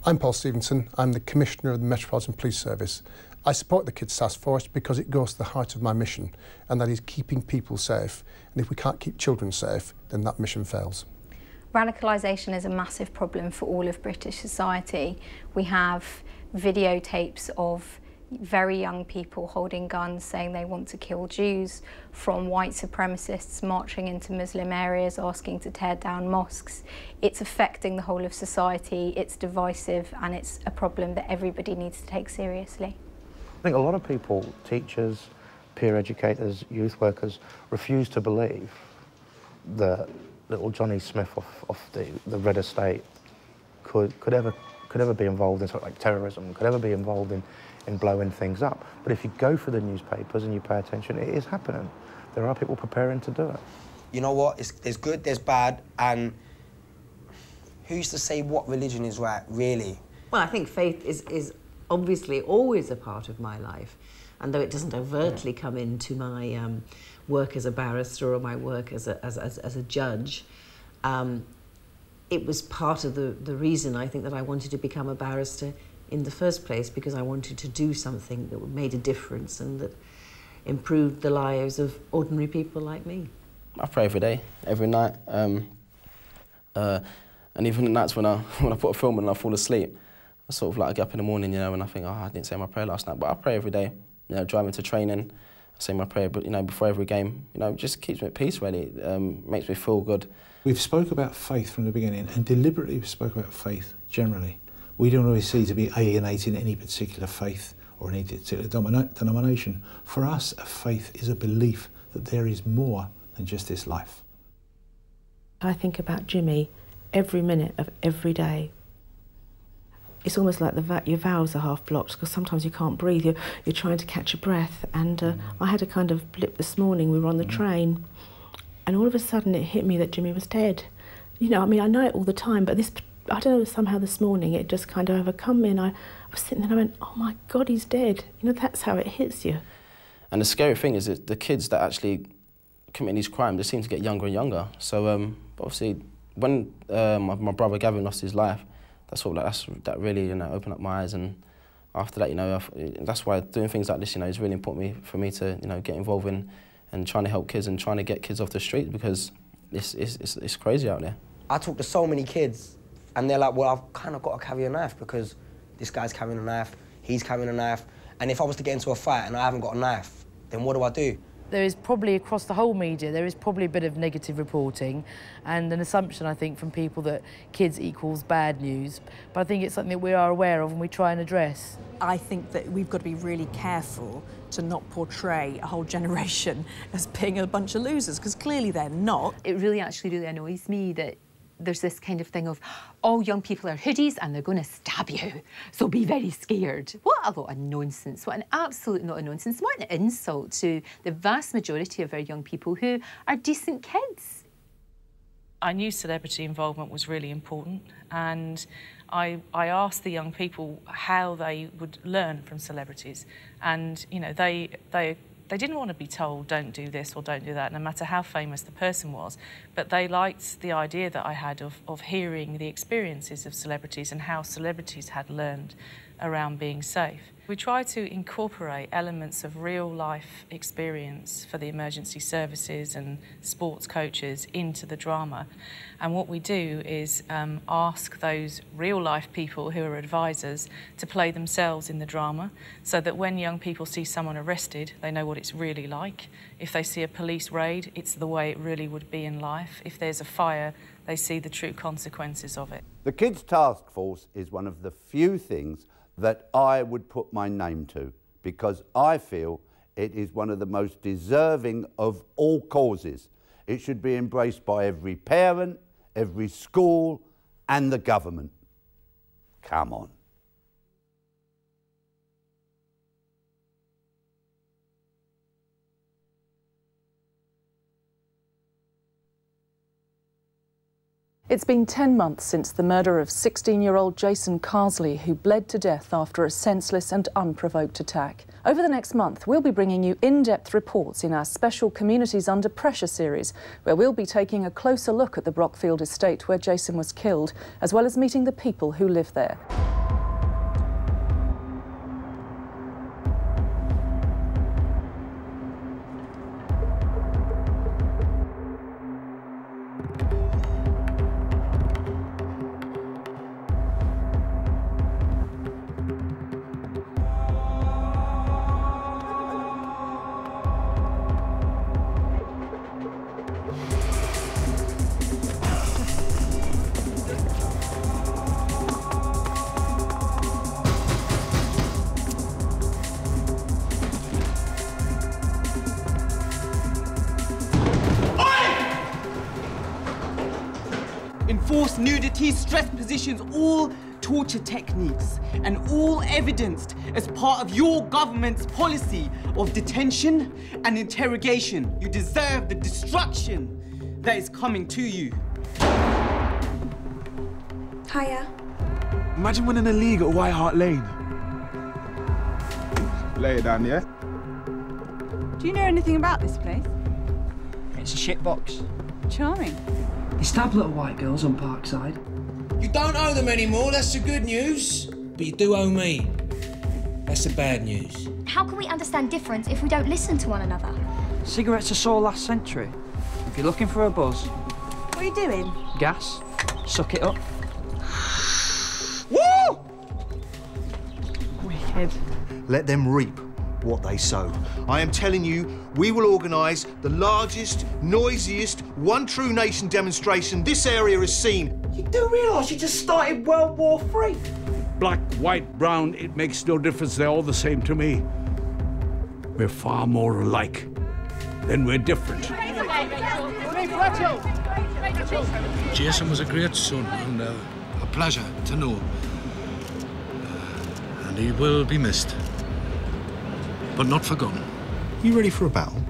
I'm Paul Stephenson. I'm the Commissioner of the Metropolitan Police Service. I support the Kids Taskforce because it goes to the heart of my mission, and that is keeping people safe. And if we can't keep children safe, then that mission fails. Radicalisation is a massive problem for all of British society. We have videotapes of very young people holding guns saying they want to kill Jews, from white supremacists marching into Muslim areas asking to tear down mosques. It's affecting the whole of society, it's divisive, and it's a problem that everybody needs to take seriously. I think a lot of people, teachers, peer educators, youth workers, refuse to believe that little Johnny Smith off the Red Estate could ever be involved in something like terrorism, could ever be involved in blowing things up. But if you go for the newspapers and you pay attention, it is happening. There are people preparing to do it. You know what? There's good, there's bad, and who's to say what religion is right, really? Well, I think faith is obviously always a part of my life, and though it doesn't overtly come into my work as a barrister or my work as a judge, it was part of the reason I think that I wanted to become a barrister in the first place, because I wanted to do something that made a difference and that improved the lives of ordinary people like me. I pray every day, every night, and even the nights when I put a film on and I fall asleep, I sort of like I get up in the morning, you know, and I think, oh, I didn't say my prayer last night, but I pray every day. You know, driving to training, I say my prayer, but you know, before every game, you know, it just keeps me at peace. Really, makes me feel good. We've spoke about faith from the beginning, and deliberately we spoke about faith generally. We don't always see to be alienating any particular faith or any particular denomination. For us, a faith is a belief that there is more than just this life. I think about Jimmy every minute of every day. It's almost like your valves are half blocked, because sometimes you can't breathe. You're trying to catch a breath. And I had a kind of blip this morning. We were on the train, and all of a sudden it hit me that Jimmy was dead. You know, I mean, I know it all the time, but I don't know, somehow this morning it just kind of overcome me, and I was sitting there and I went, oh my God, he's dead. You know, that's how it hits you. And the scary thing is that the kids that actually commit these crimes, they seem to get younger and younger. So obviously, when my brother Gavin lost his life, that really, you know, opened up my eyes. And after that, you know, that's why doing things like this, you know, is really important for me to, you know, get involved in and trying to help kids and trying to get kids off the street, because it's crazy out there. I talk to so many kids, and they're like, well, I've kind of got to carry a knife because this guy's carrying a knife, he's carrying a knife, and if I was to get into a fight and I haven't got a knife, then what do I do? There is probably, across the whole media, there is probably a bit of negative reporting and an assumption, I think, from people that kids equals bad news. But I think it's something that we are aware of and we try and address. I think that we've got to be really careful to not portray a whole generation as being a bunch of losers, because clearly they're not. It really annoys me that there's this kind of thing of all young people are hoodies and they're going to stab you, so be very scared. What a lot of nonsense. What an absolute lot of nonsense. What an insult to the vast majority of our young people who are decent kids. I knew celebrity involvement was really important, and I asked the young people how they would learn from celebrities, and you know, they didn't want to be told don't do this or don't do that, no matter how famous the person was, but they liked the idea that I had of hearing the experiences of celebrities and how celebrities had learned around being safe. We try to incorporate elements of real-life experience for the emergency services and sports coaches into the drama. And what we do is ask those real-life people who are advisors to play themselves in the drama, so that when young people see someone arrested, they know what it's really like. If they see a police raid, it's the way it really would be in life. If there's a fire, they see the true consequences of it. The Kids Taskforce is one of the few things that I would put my name to, because I feel it is one of the most deserving of all causes. It should be embraced by every parent, every school, and the government. Come on. It's been 10 months since the murder of 16-year-old Jason Carsley, who bled to death after a senseless and unprovoked attack. Over the next month, we'll be bringing you in-depth reports in our special Communities Under Pressure series, where we'll be taking a closer look at the Brockfield estate where Jason was killed, as well as meeting the people who live there. forced nudity, stress positions, all torture techniques, and all evidenced as part of your government's policy of detention and interrogation. You deserve the destruction that is coming to you. Hiya. Imagine winning a league at White Hart Lane. Lay it down, yeah? Do you know anything about this place? It's a shit box. Charming. They stab little white girls on Parkside. You don't owe them anymore, that's the good news. But you do owe me. That's the bad news. How can we understand difference if we don't listen to one another? Cigarettes are so last century. If you're looking for a buzz... What are you doing? Gas. Suck it up. Woo! Wicked. Let them reap what they sow. I am telling you, we will organise the largest, noisiest, one true nation demonstration this area has seen. You do realise you just started World War III? Black, white, brown, it makes no difference. They're all the same to me. We're far more alike than we're different. Jason was a great son and a pleasure to know. And he will be missed, but not forgotten. You ready for a battle?